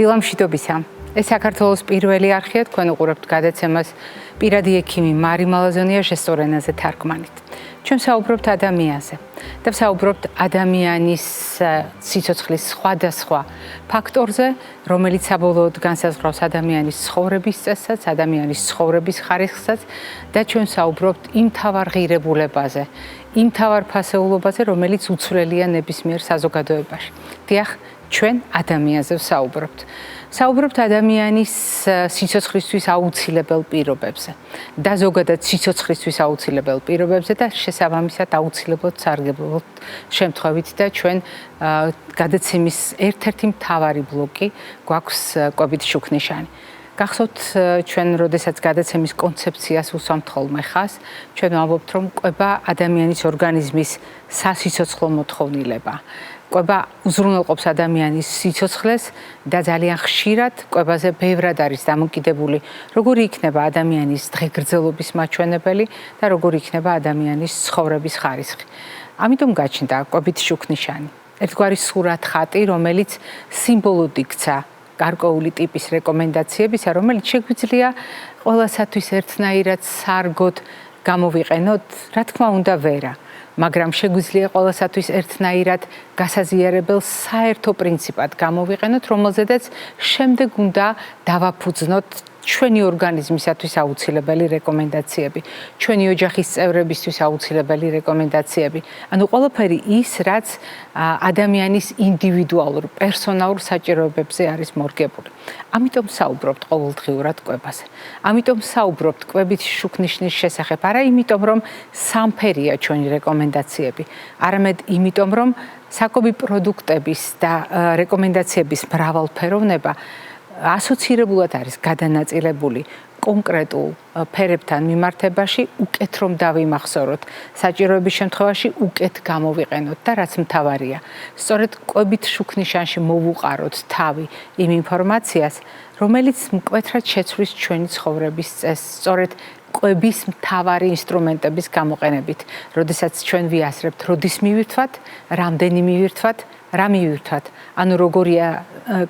დილამშვიდობისა. ეს საქართველოს პირველი არხია, თქვენ უყურებთ გადაცემას პირადი ექიმი მარი მალაზონია შესწორენაზე თარგმანით. ჩვენ საუბრობთ ადამიანზე და საუბრობთ ადამიანის სიცოცხლის სხვადასხვა ფაქტორზე, რომელიც საბოლოოდ განსაზღვრავს ადამიანის ცხოვრების წესსაც, ადამიანის ცხოვრების ხარისხსაც და ჩვენ საუბრობთ იმ მთავარ ღირებულებაზე, იმ მთავარ ფასეულობაზე, რომელიც უცვლელია ნებისმიერ საზოგადოებაში. დიახ, ჩვენ ადამიანზე საუბრობთ. საუბრობთ ადამიანის სიცოცხლისთვის აუცილებელ პირობებზე და ზოგადად სიცოცხლისთვის აუცილებელ პირობებზე და შესაბამისად აუცილებლად სარგებლობთ შემთხვევით და ჩვენ გადაცემის ერთ-ერთი მთავარი ბლოკი გვაქვს კვებით შუქნიშანი. გახსოვთ ჩვენ როდესაც გადაცემის კონცეფციას უსვამთ ხოლმე ხაზს, ჩვენ ვამბობთ რომ კვება ადამიანის ორგანიზმის სასიცოცხლო მოთხოვნილება. კვება უზრუნველყოფს ადამიანის სიცოცხლეს და ძალიან ხშირად კვებაზე ბევრად არის დამოკიდებული, როგორი იქნება ადამიანის დღეგრძელობის მაჩვენებელი და როგორი იქნება ადამიანის ცხოვრების ხარისხი. ამიტომ გაჩნდა კვებით შუქნიშანი. ერთგვარი სურათ ხატი, რომელიც სიმბოლოდ იქცა გარკვეული ტიპის რეკომენდაციებისა, რომელიც შეგვიძლია ყველასათვის ერთნაირად სარგოდ გამოვიყენოთ, რა თქმა უნდა ვერა. მაგრამ შეგვიძლია ყველასათვის ერთნაირად გასაზიარებელ საერთო პრინციპად გამოვიყენოთ, რომელზედაც შემდეგ უნდა დავაფუძნოთ ჩვენი ორგანიზმისათვის აუცილებელი რეკომენდაციები, ჩვენი ოჯახის წევრებისთვის აუცილებელი რეკომენდაციები. ანუ ყველაფერი ის, რაც ადამიანის ინდივიდუალურ, პერსონალურ საჭიროებებზე არის მორგებული. ამიტომ საუბრობთ ყოველდღიურად კვებაზე. ამიტომ საუბრობთ კვებით შუქნიშნის შესახებ, არა იმიტომ, რომ სამფერია ჩვენი რეკომენდაციები, არამედ იმიტომ, რომ საკვები პროდუქტების და რეკომენდაციების მრავალფეროვნება ასოცირებულად არის გადანაწილებული კონკრეტულ ფერებთან მიმართებაში, უკეთ რომ დავიმახსოვროთ, საჭიროების შემთხვევაში უკეთ გამოვიყენოთ და რაც მთავარია, სწორედ კვებით შუქნიშანში მოვუყაროთ თავი იმ ინფორმაციას, რომელიც მკვეთრად შეცვლის ჩვენი ცხოვრების წესს, სწორედ კვების მთავარი ინსტრუმენტების გამოყენებით, როდესაც ჩვენ ვიასრებთ, როდის მივირთვათ, რამდენი მივირთვათ, რა მივირთვათ, ანუ როგორია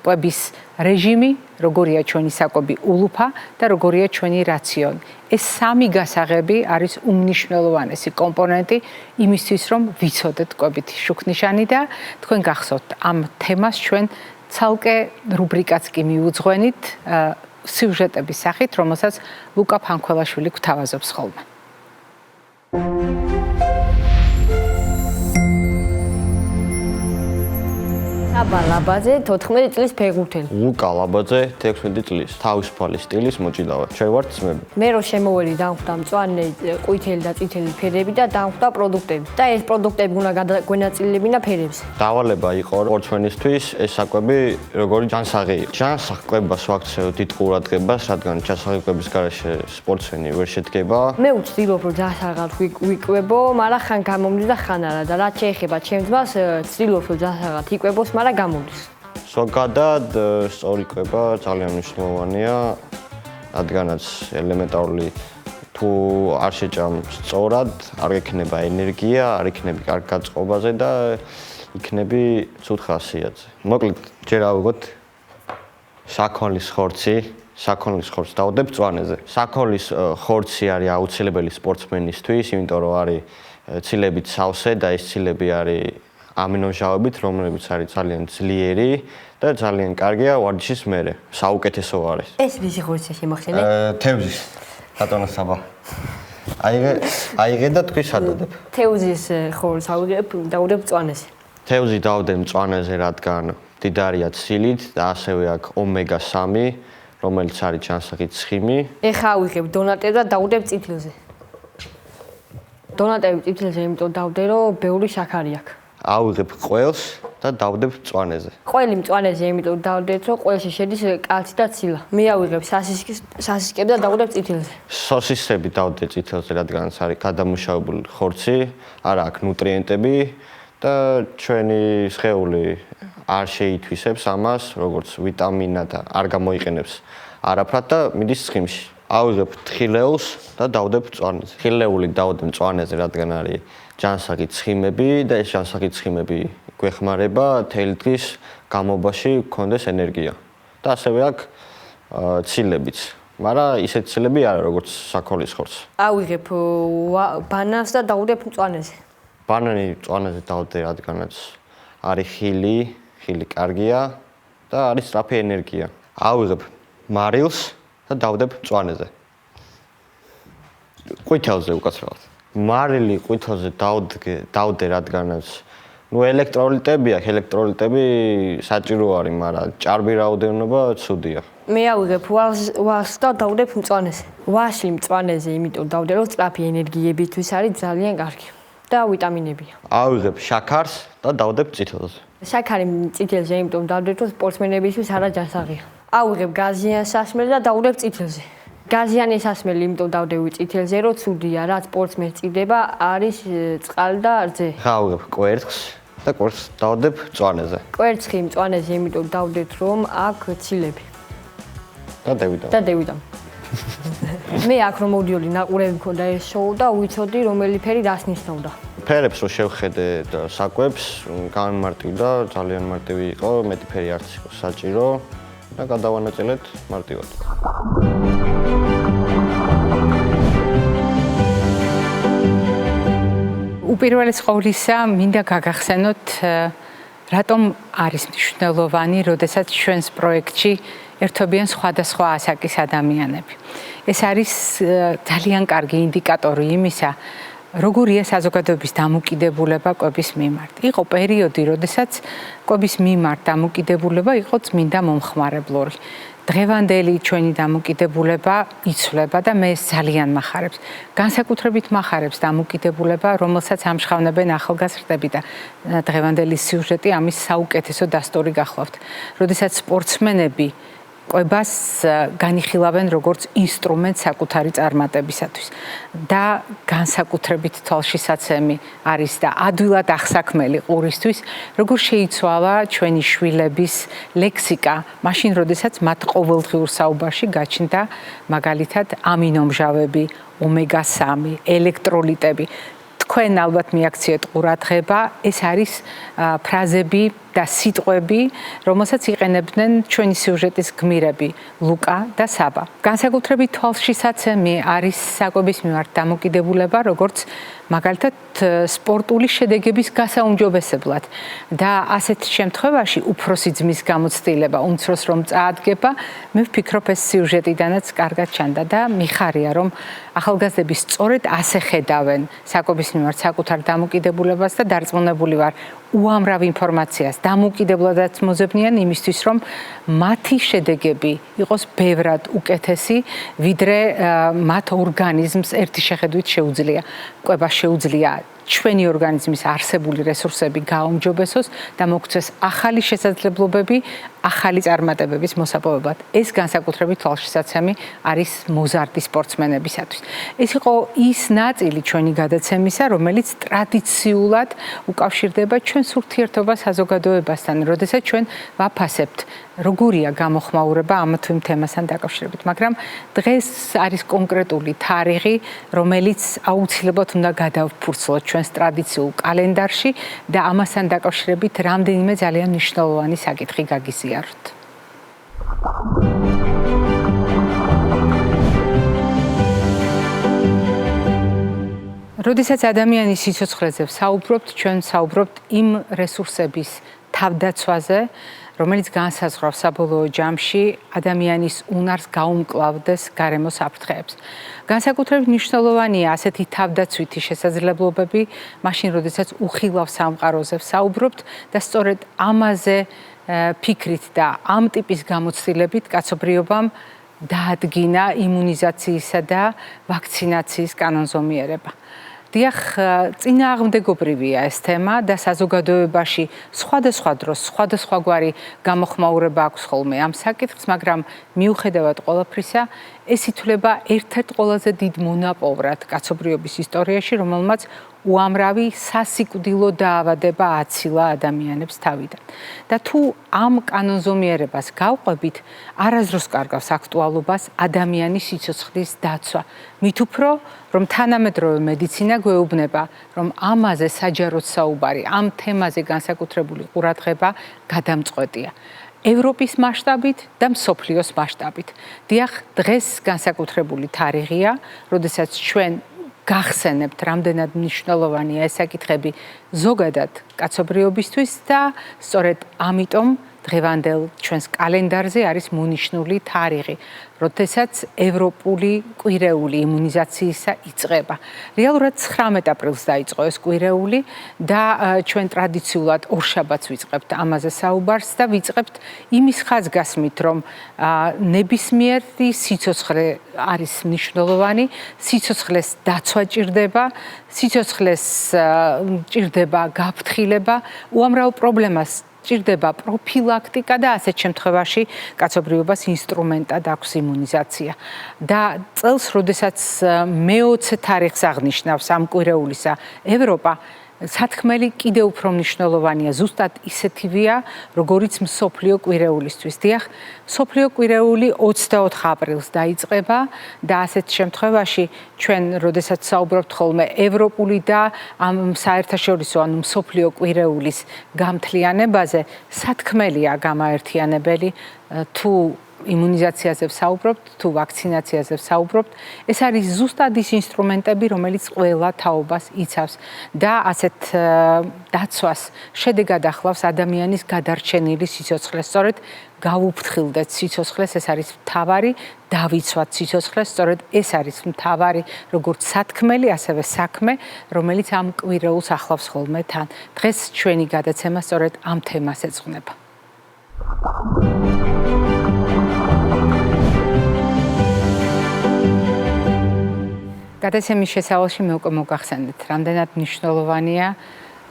კვების რეჟიმი, როგორია ჩვენი საკვები ულუფა და როგორია ჩვენი რაციონი. ეს სამი გასაღები არის უმნიშვნელოვანესი კომპონენტი იმისთვის, რომ ვიცოდეთ კვებით შუქნიშანი და თქვენ გახსოვთ ამ თემას ჩვენ ცალკე რუბრიკაც კი მიუძღვენით სიუჟეტების სახით, რომელსაც ლუკა ფანქველაშვილი გვთავაზობს ხოლმე. აბა ლაბაძე 14 წლის ფეხბურთელი. ლუკა ლაბაძე 16 წლის. თავისუფალი სტილის მოჭიდავე. ჩვენ ვართ ძმები. მე რო შემოველი დამხვდა მწვანე, ყვითელი და წითელი ფერები და დამხვდა პროდუქტები. და ეს პროდუქტები უნდა გვენაწილებინა ფერებზე. დავალება იყო სპორტსმენისთვის ეს საკვები როგორი ჯანსაღი იყო. ჯანსაღკვებას ვაქცევ დიდ ყურადღებას, რადგან ჯანსაღკვების გარეშე სპორტსმენი ვერ შედგება. მე ვცდილობ რომ ჯანსაღად ვიკვებო, მაგრამ ხან გამომდის და ხან არა და რაც შეეხება ჩემს ძმას, ვცდილობ რომ ჯანსაღად იკვებოს, მაგრამ გამოდის. ზოგადად სწორი კვება ძალიან მნიშვნელოვანია, რადგანაც ელემენტარული თუ არ შეჭამ სწორად, არ ექნება ენერგია, არ იქნები კარგ გაწყობაზე და იქნები ცუდ ხასიათზე. მოკლედ, ჯერ ავიღოთ საქონლის ხორცი დავდებ მწვანეზე. საქონლის ხორცი არის აუცილებელი სპორტსმენისთვის, იმიტომ რომ არის ცილებით სავსე და ეს ცილები არის ამინომჟავებით, რომლებიც არის ძალიან ძლიერი და ძალიან კარგია ვარჯიშის მერე. საუკეთესო არის. ეს ვისი ხორცია შემახსენე? თევზის. ბატონო საბა. აიღე და თქვი სადადებ. თევზის ხორცს ავიღებ, დავდებ მწვანეზე. თევზი დავდებ მწვანეზე, რადგან მდიდარია ცილით და ასევე აქვს ომეგა-3, რომელიც არის ჯანსაღი ცხიმი. ეხა ავიღებ დონატებს და დავდებ წითელზე. დონატები წითელზე, იმიტომ დავდე, რომ ბევრი შაქარი აქვს. ავიღებ ყველს და დავდებ მწვანეზე. ყველი მწვანეზე, იმიტომ დავდეთ, რომ ყველში შედის კალცი და ცილა. მე ავიღებ სასისკებს და დავდებ წითელზე. სოსისები დავდე წითელზე, რადგანაც არის გადამუშავებული ხორცი, არა აქვს ნუტრიენტები და ჩვენი სხეული არ შეითვისებს ამას, როგორც ვიტამინად არ გამოიყენებს არაფრად და მიდის ცხიმში. ავიღებ თხილეულს და დავდებ მწვანეზე. თხილეული დავდებ მწვანეზე, რადგან არის ჯანსაღი ცხიმები და ეს ჯანსაღი ცხიმები გვეხმარება თელი დღის განმავლობაში გქონდეს ენერგია. და ასევე აქვს ცილებიც. მაგრამ ისეთი ცილები არა როგორც საქონლის ხორცს. ავიღებ ბანანს და დავუდებ მწვანეზე. ბანანი მწვანეზე დავდე, რადგანაც არის ხილი კარგია და არის სწრაფი ენერგია. ავიღებ მარილს და დავდებ მწვანეზე. ყვითელზე უკაცრავად. მარილი ყვითელზე დავდე, რადგანაც ელექტროლიტები აქვს, ელექტროლიტები საჭირო არის, მაგრამ ჭარბი რაოდენობა ცუდია. მე ავიღებ ვაშს და დავდებ მწვანეზე. ვაში მწვანეზე, იმიტომ დავდე, რომ სწრაფი ენერგიებისთვის არის ძალიან კარგი და ვიტამინებია. ავიღებ შაქარს და დავდებ წითელზე. შაქარი წითელზე, იმიტომ დავდებ, რომ სპორტსმენებისთვის არაჯანსაღია. ავიღებ გაზიან სასმელს და დავდებ წითელზე. გაზიანი სასმელი, იმიტომ დავდევი წითელზე, რომ ცუდია, რაც სპორტსმენს წიდება, არის წყალი და რძე. ავიღებ კვერცხს და კვერცხს დავდებ მწვანეზე. კვერცხი მწვანეზე, იმიტომ დავდეთ, რომ აქ ცილები. და დევიდამ. მე აქ რომ მოდიოდი ნაყურები მქონდა ეს შოუ და ვიცოდი რომელი ფერი რას ნიშნავდა. ფერებს რო შევხედე და საკვებს გამარტივდა, ძალიან მარტივი იყო, მეტი ფერი არც იყო საჭირო და გადავანაწილეთ მარტივად. უპირველეს ყოვლისა, მინდა გაგახსენოთ, რატომ არის მნიშვნელოვანი, როდესაც ჩვენს პროექტში ერთობიან სხვადასხვა ასაკის ადამიანები. ეს არის ძალიან კარგი ინდიკატორი იმისა, როგორია საზოგადოების დამოკიდებულება კვების მიმართ. იყო პერიოდი, როდესაც კვების მიმართ დამოკიდებულება იყო წმინდა მომხმარებლური. დღევანდელი ჩვენი დამოკიდებულება იცვლება და მე ეს ძალიან მახარებს. განსაკუთრებით მახარებს დამოკიდებულება, რომელსაც ამშხავნებენ ახალგაზრდები და დღევანდელი სიუჟეტი ამის საუკეთესო დასტური გახლავთ. როდესაც სპორტსმენები კვებას განიხილავენ როგორც ინსტრუმენტს საკუთარი წარმატებისათვის და განსაკუთრებით თვალშისაცემი არის და ადვილად აღსაქმელი ყურისთვის, როგორ შეიცვალა ჩვენი შვილების ლექსიკა, მაშინ როდესაც მათ ყოველდღიურ საუბარში გაჩნდა მაგალითად ამინომჟავები, ომეგა-3, ელექტროლიტები. თქვენ ალბათ მიაქციეთ ყურადღება, ეს არის ფრაზები და სიტყვები, რომელსაც იყენებდნენ ჩვენი სიუჟეტის გმირები ლუკა და საბა. განსაკუთრებით თვალშისაცემი არის საკვების მიმართ დამოკიდებულება, როგორც მაგალითად სპორტული შედეგების გასაუმჯობესებლად და ასეთ შემთხვევაში უფროსი ძმის გამოცდილება, უმცროს რომ წაადგება, მე ვფიქრობ ეს სიუჟეტიდანაც კარგად ჩანდა და მიხარია, რომ ახალგაზრდები სწორედ ასე ხედავენ საკვების მიმართ საკუთარ დამოკიდებულებას და დარწმუნებული ვარ, უამრავ ინფორმაციას დამოკიდებულადაც მოზებნიან იმისთვის, რომ მათი შედეგები იყოს ბევრად უკეთესი, ვიდრე მათ ორგანიზმს ერთი შეხედვით შეუძლია. კვება შეუძლია ჩვენი ორგანიზმის არსებული რესურსები გააუმჯობესოს და მოგცეს ახალი შესაძლებლობები, ახალი წარმატებების მოსაპოვებლად. ეს განსაკუთრებით თვალშისაცემი არის მოზარდი სპორტსმენებისათვის. ეს იყო ის ნაწილი ჩვენი გადაცემისა, რომელიც ტრადიციულად უკავშირდება ჩვენს ურთიერთობას საზოგადოებასთან, როდესაც ჩვენ ვაფასებთ, როგორია გამოხმაურება ამ თუ იმ თემასთან დაკავშირებით, მაგრამ დღეს არის კონკრეტული თარიღი, რომელიც აუცილებლად უნდა გადავფურცლოთ ჩვენს ტრადიციულ კალენდარში და ამასთან დაკავშირებით რამდენიმე ძალიან მნიშვნელოვანი საკითხი გაგიზიაროთ. როდესაც ადამიანის სიცოცხლეზე ვსაუბრობთ, ჩვენ ვსაუბრობთ იმ რესურსების თავდაცვაზე, რომელიც განსაზღვრავს საბოლოო ჯამში ადამიანის უნარს გაუმკლავდეს გარემო საფრთხეებს. განსაკუთრებით მნიშვნელოვანია ასეთი თავდაცვითი შესაძლებლობები, მაშინ როდესაც უხილავ სამყაროზე ვსაუბრობთ და სწორედ ამაზე ფიქრით და ამ ტიპის გამოცდილებით კაცობრიობამ დაადგინა იმუნიზაციისა და ვაქცინაციის კანონზომიერება. დიახ, წინააღმდეგობრივია ეს თემა და საზოგადოებაში სხვადასხვა დროს სხვადასხვაგვარი გამოხმაურება აქვს ხოლმე ამ საკითხს, მაგრამ მიუხედავად ყველაფრისა, ეს ითვლება ერთ-ერთ ყველაზე დიდ მონაპოვრად კაცობრიობის ისტორიაში, რომელმაც უამრავი სასიკვდილო დაავადება აცილა ადამიანებს თავიდან. და თუ ამ კანონზომიერებას გავყვებით, არასდროს კარგავს აქტუალობას ადამიანის სიცოცხლის დაცვა. მით უფრო, რომ თანამედროვე მედიცინა გვეუბნება, რომ ამაზე საჯაროდ საუბარი, ამ თემაზე განსაკუთრებული ყურადღება გადამწყვეტია. ევროპის მასშტაბით და მსოფლიოს მასშტაბით. დიახ, დღეს განსაკუთრებული თარიღია, როდესაც ჩვენ გახსენებთ, რამდენად მნიშვნელოვანია ეს საკითხები ზოგადად კაცობრიობისთვის და სწორედ ამიტომ დღევანდელ ჩვენს კალენდარზე არის მონიშნული თარიღი, როდესაც ევროპული კვირეული იმუნიზაციისა იწყება. რეალურად 19 აპრილს დაიწყო ეს კვირეული და ჩვენ ტრადიციულად ორშაბათს ვიწყებთ ამაზე საუბარს და ვიწყებთ იმის ხაზგასმით, რომ ნებისმიერი სიცოცხლე არის მნიშვნელოვანი, სიცოცხლეს დაცვა ჭირდება, სიცოცხლეს ჭირდება გაფრთხილება, უამრავ პრობლემას ჭირდება პროფილაქტიკა და ასეთ შემთხვევაში კაცობრიობას ინსტრუმენტად აქვს იმუნიზაცია. და წელს, როდესაც მე-20 თარიღს აღნიშნავს ამ კვირეულისა ევროპა, სათქმელი კიდევ უფრო მნიშვნელოვანია, ზუსტად ისეთივეა, როგორიც მსოფლიო კვირეულისთვის. დიახ, მსოფლიო კვირეული 24 აპრილს დაიწყება და ასეთ შემთხვევაში ჩვენ, როდესაც საუბრობთ ხოლმე ევროპული და ამ საერთაშორისო, ანუ მსოფლიო კვირეულის გამთლიანებაზე, სათქმელია გამაერთიანებელი თუ იმუნიზაციაზე ვსაუბრობთ, თუ ვაქცინაციაზე ვსაუბრობთ, ეს არის ზუსტად ის ინსტრუმენტები, რომელიც ყველა თაობას იცავს და ასეთ დაცვას შედეგად ახლავს ადამიანის გადარჩენილი სიცოცხლე. სწორედ გავუფრთხილდეთ სიცოცხლეს, ეს არის მთავარი, დავიცვათ სიცოცხლეს, სწორედ ეს არის მთავარი, როგორც სათქმელი, ასევე საქმე, რომელიც ამ კვირეულს ახლავს ხოლმე თან. დღეს ჩვენი გადაცემა სწორედ ამ თემას ეძღვნება. გადაცემის შესავალში მე უკვე მოგახსენეთ, რამდენად მნიშვნელოვანია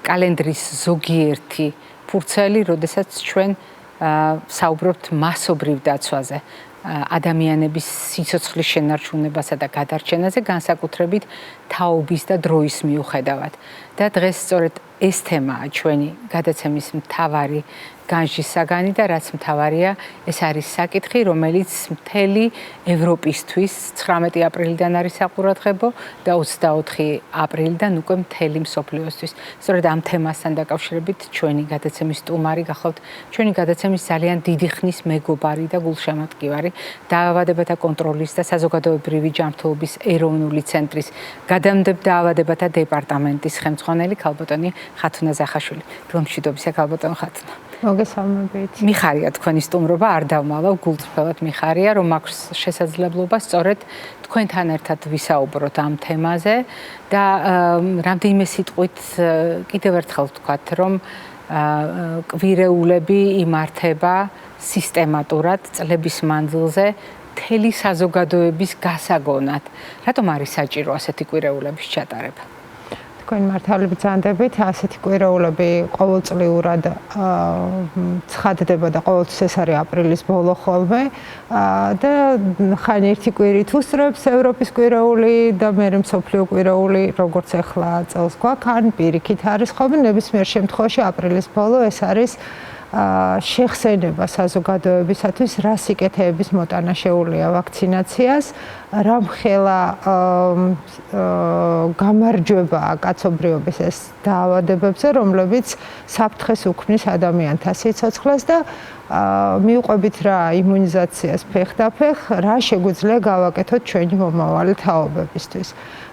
კალენდრის ზოგიერთი ფურცელი, როდესაც ჩვენ საუბრობთ მასობრივ დაცვაზე, ადამიანების სიცოცხლის შენარჩუნებასა და გადარჩენაზე, განსაკუთრებით თაობის და დროის მიუხედავად. და დღეს სწორედ ეს თემაა ჩვენი გადაცემის მთავარი განჯის საგანი და რაც მთავარია, ეს არის საკითხი, რომელიც მთელი ევროპისთვის 19 აპრილიდან არის საყურადღებო და 24 აპრილიდან უკვე მთელი მსოფლიოსთვის. სწორედ ამ თემასთან დაკავშირებით ჩვენი გადაცემის სტუმარი გახლავთ, ჩვენი გადაცემის ძალიან დიდი ხნის მეგობარი და გულშემატკივარი, დაავადებათა კონტროლის და საზოგადოებრივი ჯანმრთელობის ეროვნული ცენტრის გადამდებარე დაავადებათა დეპარტამენტის ხელმძღვანელი ქალბატონი ხათუნა ზახაშვილი. დილომშვიდობისა ქალბატონ ხათუნა. მოგესალმებით. მიხარია თქვენი სტუმრობა, არ დავმალავ, გულწრფელად მიხარია, რომ აქვს შესაძლებლობა სწორედ თქვენთან ერთად ვისაუბროთ ამ თემაზე და რამდენიმე სიტყვით კიდევ ერთხელ ვთქვათ, რომ კვირეულები იმართება სისტემატურად წლების მანძილზე მთელი საზოგადოების გასაგონად. რატომ არის საჭირო ასეთი კვირეულების ჩატარება? თქვენ მართალები ძანდებით, ასეთი კვირეულები ყოველწლიურად ცხადდება და ყოველთვის ეს არის აპრილის ბოლო ხოლმე და ხან ერთი კვირით უსწრებს ევროპის კვირეული და მერე მსოფლიო კვირეული, როგორც ახლა წელს გვაქვს, ან პირიქით არის ხოლმე, ნებისმიერ შემთხვევაში აპრილის ბოლო ეს არის შეხსენება საზოგადოებისათვის, რა სიკეთეების მოტანა შეუძლია ვაქცინაციას, რამხელა გამარჯვებაა კაცობრიობის ეს დაავადებებზე, რომლებიც საფრთხეს უქმნის ადამიანთა სიცოცხლეს და მიუყვებით რა იმუნიზაციას ფეხდაფეხ, რა შეგვიძლია გავაკეთოთ ჩვენი მომავალი თაობებისთვის.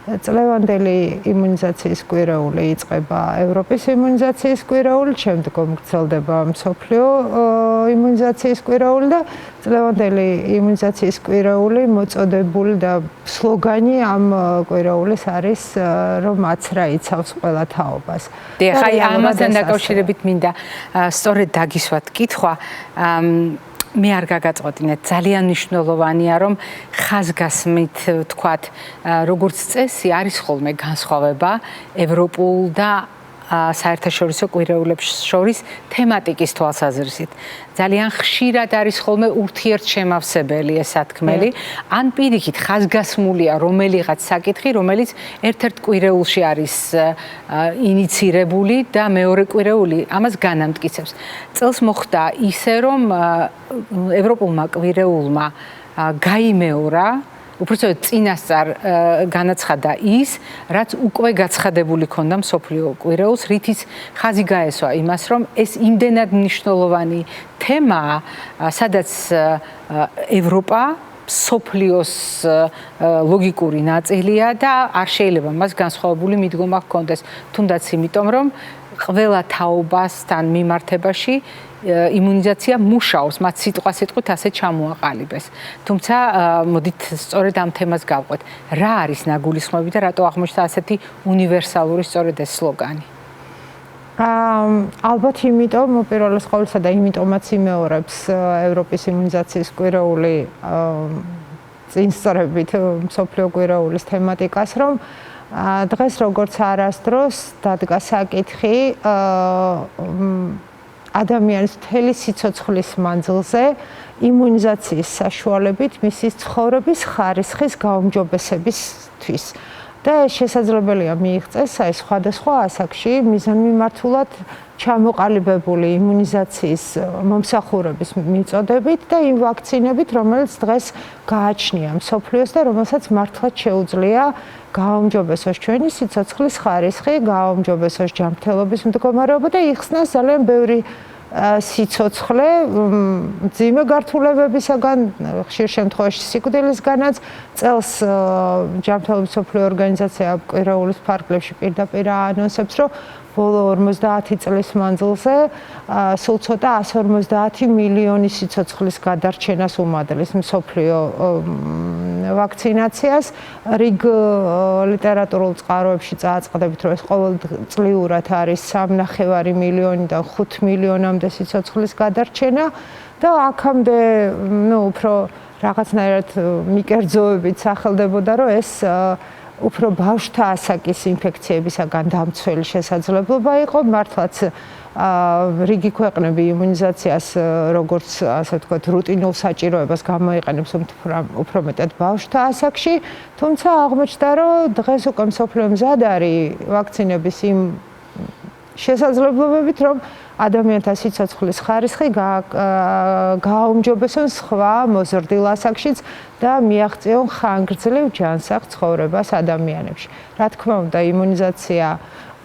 წლევანდელი იმუნიზაციის კვირეული იწყება ევროპის იმუნიზაციის კვირეული, შემდგომ გრძელდება მსოფლიო იმუნიზაციის კვირეული და წლევანდელი იმუნიზაციის კვირეული მოწოდებული და სლოგანი ამ კვირეულის არის, რომ აცრა იცავს ყველა თაობას. დიახ, აი ამასთან დაკავშირებით მინდა სწორედ დაგისვათ კითხვა. მე არ გაგაწყვეტინეთ, ძალიან მნიშვნელოვანია, რომ ხაზგასმით ვთქვათ, როგორც წესი არის ხოლმე განსხვავება ევროპულ და საერთაშორისო კვირეულებს შორის თემატიკის თვალსაზრისით. ძალიან ხშირად არის ხოლმე ურთიერთშემავსებელი ეს სათქმელი, ან პირიქით ხაზგასმულია რომელიღაც საკითხი, რომელიც ერთ-ერთ კვირეულში არის ინიცირებული და მეორე კვირეული ამას განამტკიცებს. წელს მოხდა ისე, რომ ევროპულმა კვირეულმა გაიმეორა უпростоოდ წინასწარ განაცხადა ის, რაც უკვე გაცხადებული ქონდა მსოფლიო კვირაულს, რითიც ხაზი გაესვა იმას, რომ ეს იმდენად მნიშვნელოვანი თემაა, სადაც ევროპა სოფლიოს ლოგიკური ნაწილია და არ შეიძლება მას განსხვავებული მიდგომა ჰქონდეს, თუნდაც იმიტომ, რომ ყველა თაობასთან მიმართებაში იმუნიზაცია მუშაობს, მათ სიტყვასიტყვით ასე ჩამოაყალიბეს. თუმცა მოდით სწორედ ამ თემას გავყვეთ. რა არის ნაგულისხმები და რატო აღმოჩნდა ასეთი უნივერსალური სწორედ ეს სლოგანი? ალბათ იმიტომ, უპირველეს ყოვლისა და იმიტომაც იმეორებს ევროპის იმუნიზაციის კვირაული წინსწრებით მსოფლიო კვირაულის თემატიკას, რომ დღეს როგორც არასდროს დადგა საკითხი ადამიანის მთელი სიცოცხლის მანძილზე იმუნიზაციის საშუალებით მისი ცხოვრების ხარისხის გაუმჯობესებისთვის. და შესაძლებელია მიიღწეს აი სხვადასხვა ასაკში მიზანმიმართულად ჩამოყალიბებული იმუნიზაციის მომსახურების მიწოდებით და იმ ვაქცინებით, რომელიც დღეს გააჩნია მსოფლიოს და რომელსაც მართლაც შეუძლია გააუმჯობესოს ჩვენი სიცოცხლის ხარისხი, გააუმჯობესოს ჯანმრთელობის მდგომარეობა და იხსნას ძალიან ბევრი სიცოცხლე მძიმე გართულებებისაგან, ხშირ შემთხვევაში სიკვდილისგანაც. წელს ჯანმრთელობის მსოფლიო ორგანიზაცია კვირაულის ფარგლებში პირდაპირ აანონსებს, რომ ბოლო 50 წლის მანძილზე სულ ცოტა 150 მილიონი სიცოცხლის გადარჩენას უმადლის მსოფლიო ვაქცინაციას. რიგ ლიტერატურულ წყაროებში წააწყდებით, რომ ეს ყოველწლიურად არის 3.5 მილიონიდან 5 მილიონამდე სიცოცხლის გადარჩენა და აქამდე უფრო რაღაცნაირად მიკერძოებით სახელდებოდა, რომ ეს უფრო ბავშვთა ასაკის ინფექციებისაგან დამცველი შესაძლებლობა იყო. მართლაც რიგი ქვეყნები იმუნიზაციას როგორც ასე ვთქვათ რუტინულ საჭიროებას გამოიყენებს უფრო მეტად ბავშვთა ასაკში, თუმცა აღმოჩნდა, რომ დღეს უკვე მსოფლიო მზად არის ვაქცინების იმ შესაძლებლობებით, რომ ადამიანთა სიცოცხლის ხარისხი გააუმჯობესონ სხვა მოზრდილ ასაკშიც და მიაღწიონ ხანგრძლივ ჯანსაღ ცხოვრებას ადამიანებში. რა თქმა უნდა, იმუნიზაცია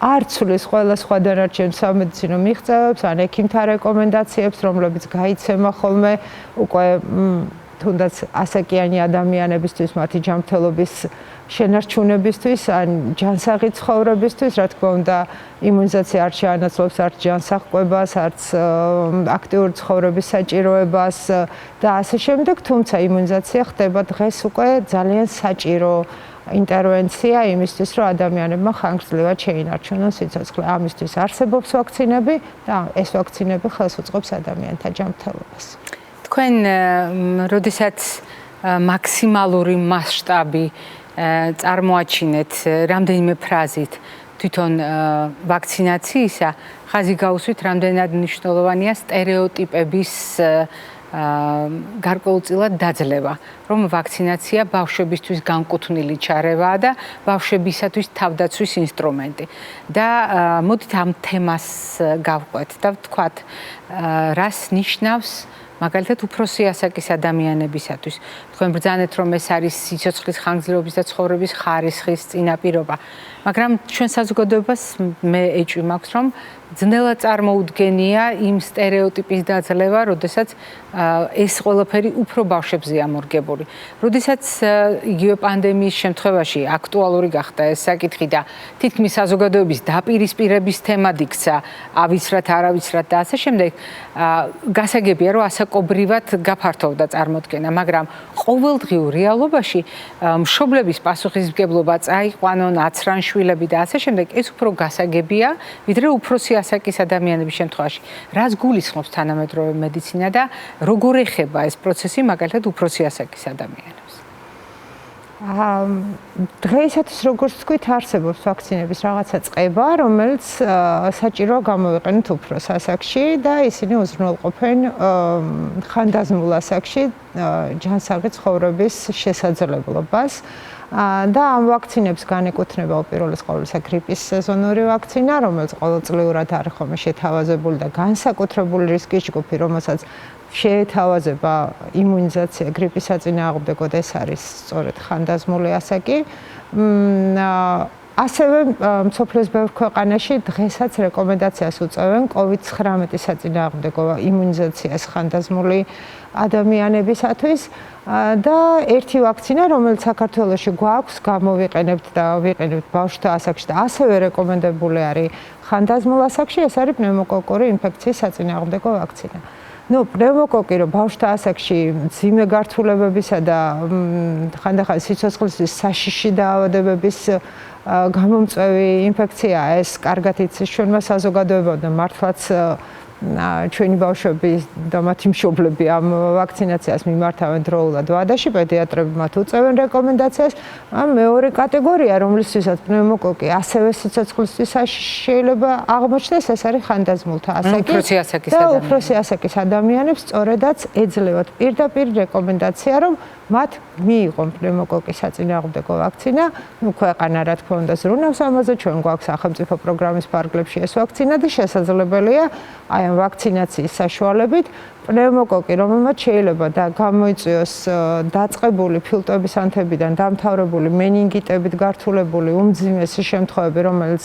არ ცვლის ყველა სხვა დანარჩენ სამედიცინო მიღწევებს ან ექიმთა რეკომენდაციებს, რომლებიც გაიცემა ხოლმე უკვე თუნდაც ასაკიანი ადამიანებისთვის, მათი ჯანმრთელობის შენარჩუნებისთვის ან ჯანსაღი ცხოვრებისთვის. რა თქმა უნდა, იმუნიზაცია არ შეანაცვლებს არც ჯანსაღ კვებას, არც აქტიური ცხოვრების საჭიროებას და ასე შემდეგ, თუმცა იმუნიზაცია ხდება დღეს უკვე ძალიან საჭირო ინტერვენცია იმისთვის, რომ ადამიანებმა ხანგრძლივად შეინარჩუნონ სიცოცხლე. ამისთვის არსებობს ვაქცინები და ეს ვაქცინები ხელს უწყობს ადამიანთა ჯანმრთელობას. თქვენ როდესაც მაქსიმალური მასშტაბი წარმოაჩინეთ რამდენიმე ფრაზით თვითონ ვაქცინაციისა, ხაზი გაუსვით რამდენად მნიშვნელოვანია სტერეოტიპების გარკვეულწილად დაძლევა, რომ ვაქცინაცია ბავშვებისთვის განკუთვნილი ჩარევაა და ბავშვებისათვის თავდაცვის ინსტრუმენტი. და მოდით ამ თემას გავყვეთ და ვთქვათ, რას ნიშნავს მაგალითად უფროსი ასაკის ადამიანებისათვის. თქვენ ბრძანეთ, რომ ეს არის სიცოცხლის ხანგრძლივობის და ცხოვრების ხარისხის წინაპირობა, მაგრამ ჩვენ საზოგადოებას მე ეჭვი მაქვს, რომ ძნელად წარმოუდგენია იმ სტერეოტიპის დაძლევა, როდესაც ეს ყველაფერი უფრო ბავშვებზეა მორგებული. როდესაც იგივე პანდემიის შემთხვევაში აქტუალური გახდა ეს საკითხი და თითქმის საზოგადოების დაპირისპირების თემად იქცა, ავიცრათ, არავიცრათ და ასე შემდეგ, გასაგებია, რომ ასაკობრივად გაფართოვდა წარმოდგენა, მაგრამ ყოველდღიურ რეალობაში მშობლების პასუხისმგებლობა წაიყვანონ, აცრან შვილები და ასე შემდეგ, ეს უფრო გასაგებია, ვიდრე უფროსი ასაკის ადამიანების შემთხვევაში. რას გულისხმობს თანამედროვე მედიცინა და როგორ ეხება ეს პროცესი მაგალითად უფროსი ასაკის ადამიანებს? დღეისათვის როგორც ვთქვით, არსებობს ვაქცინების რაღაცა წყება, რომელიც საჭიროა გამოვიყენოთ უფროს ასაკში და ისინი უზრუნველყოფენ ხანდაზმულ ასაკში ჯანსაღი ცხოვრების შესაძლებლობას. და ამ ვაქცინებს განეკუთვნება უპირველეს ყოვლისა გრიპის სეზონური ვაქცინა, რომელიც ყოველწლიურად არის ხოლმე შეთავაზებული და განსაკუთრებული რისკის ჯგუფი, რომელსაც შეეთავაზება იმუნიზაცია გრიპის საწინააღმდეგოდ, ეს არის სწორედ ხანდაზმული ასაკი. ასევე მსოფლიოს ბევრ ქვეყანაში დღესაც რეკომენდაციას უწევენ COVID-19 საწინააღმდეგო იმუნიზაციას ხანდაზმული ადამიანებისათვის და ერთი ვაქცინა, რომელიც საქართველოში გვაქვს, გამოვიყენებთ და ვიყენებთ ბავშვთა ასაკში და ასევე რეკომენდებული არის ხანდაზმულ ასაკში, ეს არის პნევმოკოკური ინფექციის საწინააღმდეგო ვაქცინა. პნევმოკოკი რო ბავშვთა ასაკში მძიმე გართულებებისა და ხანდახან სიცოცხლის საშიში დაავადებების გამომწვევი ინფექციაა, ეს კარგად იცის ჩვენმა საზოგადოებამ და მართლაც ჩვენი ბავშვები და მათი მშობლები ამ ვაქცინაციას მიმართავენ დროულად ვადაში, პედიატრები მათ უწევენ რეკომენდაციას. მეორე კატეგორია, რომლისთვისაც პნევმოკოკი ასევე სიცოცხლისთვის შეიძლება აღმოჩნდეს, ეს არის ხანდაზმულთა ასაკი და უფროსი ასაკის ადამიანებს სწორედაც ეძლევათ პირდაპირ რეკომენდაცია, რომ მათ მიიღონ პნევმოკოკის საწინააღმდეგო ვაქცინა. ქვეყანა რა თქმა უნდა ზრუნავს ამაზე, ჩვენ გვაქვს სახელმწიფო პროგრამის ფარგლებში ეს ვაქცინა და შესაძლებელია აი ამ ვაქცინაციის საშუალებით პნევმოკოკი, რომელმაც შეიძლება და გამოიწვიოს დაწყებული ფილტვების ანთებიდან დამთავრებული მენინგიტებით გართულებული უმძიმესი შემთხვევები, რომელიც